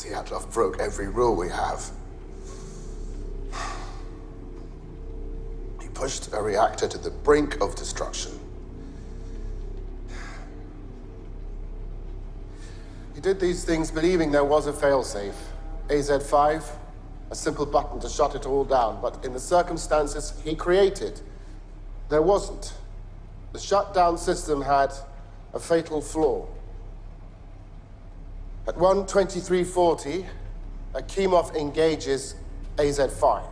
Dyatlov broke every rule we have. He pushed a reactor to the brink of destruction. He did these things believing there was a failsafe. AZ-5, a simple button to shut it all down. But in the circumstances he created, there wasn't. The shutdown system had a fatal flaw. At 1:23:40, Akimov engages AZ-5.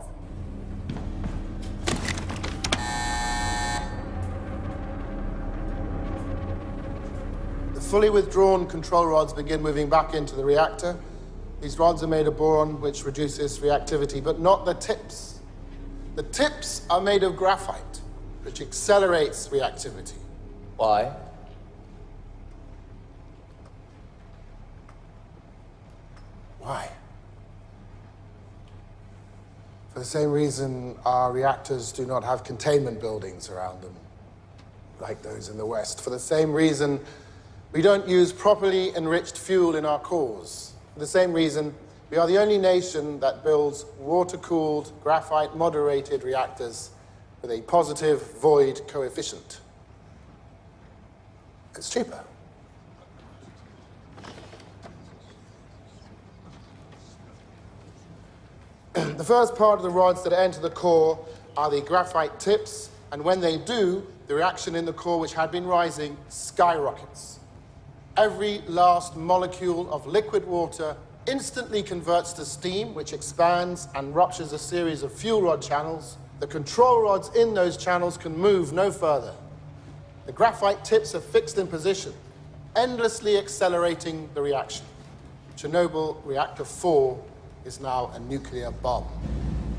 The fully withdrawn control rods begin moving back into the reactor. These rods are made of boron, which reduces reactivity, but not the tips. The tips are made of graphite, which accelerates reactivity. Why? Why? For the same reason our reactors do not have containment buildings around them, like those in the West. For the same reason we don't use properly enriched fuel in our cores. For the same reason we are the only nation that builds water-cooled, graphite-moderated reactors with a positive void coefficient. It's cheaper. The first part of the rods that enter the core are the graphite tips, and when they do, the reaction in the core, which had been rising, skyrockets. Every last molecule of liquid water instantly converts to steam, which expands and ruptures a series of fuel rod channels. The control rods in those channels can move no further. The graphite tips are fixed in position, endlessly accelerating the reaction. Chernobyl Reactor 4 is now a nuclear bomb.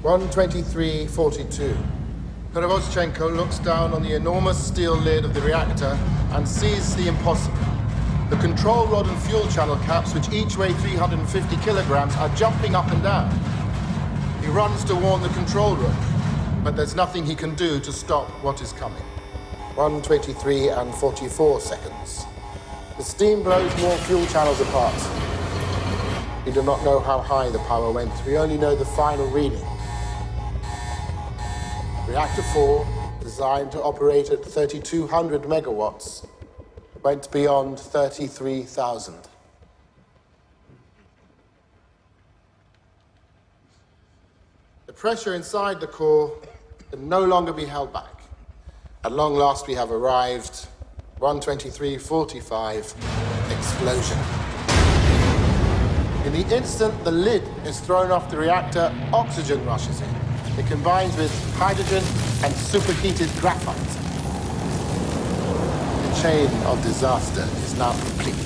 1:23:42. Perevoschenko looks down on the enormous steel lid of the reactor and sees the impossible. The control rod and fuel channel caps, which each weigh 350 kilograms, are jumping up and down. He runs to warn the control room, but there's nothing he can do to stop what is coming. 1:23:44. The steam blows more fuel channels apart. We do not know how high the power went. We only know the final reading. Reactor 4, designed to operate at 3,200 megawatts, went beyond 33,000. The pressure inside the core can no longer be held back. At long last, we have arrived. 1:23:45, explosion. In the instant the lid is thrown off the reactor, oxygen rushes in. It combines with hydrogen and superheated graphite. The chain of disaster is now complete.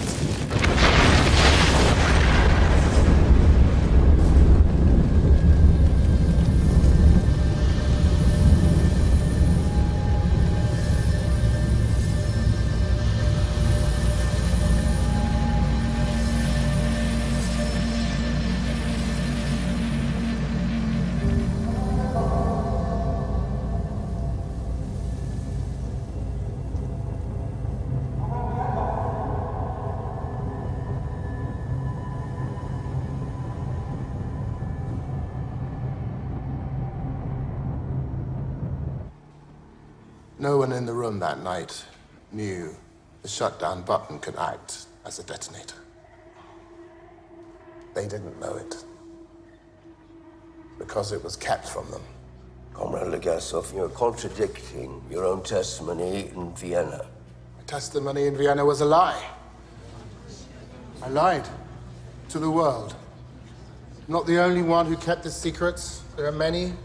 No one in the room that night knew the shutdown button could act as a detonator. They didn't know it because it was kept from them. Comrade Legasov, you're contradicting your own testimony in Vienna. My testimony in Vienna was a lie. I lied to the world. I'm not the only one who kept this secret. There are many.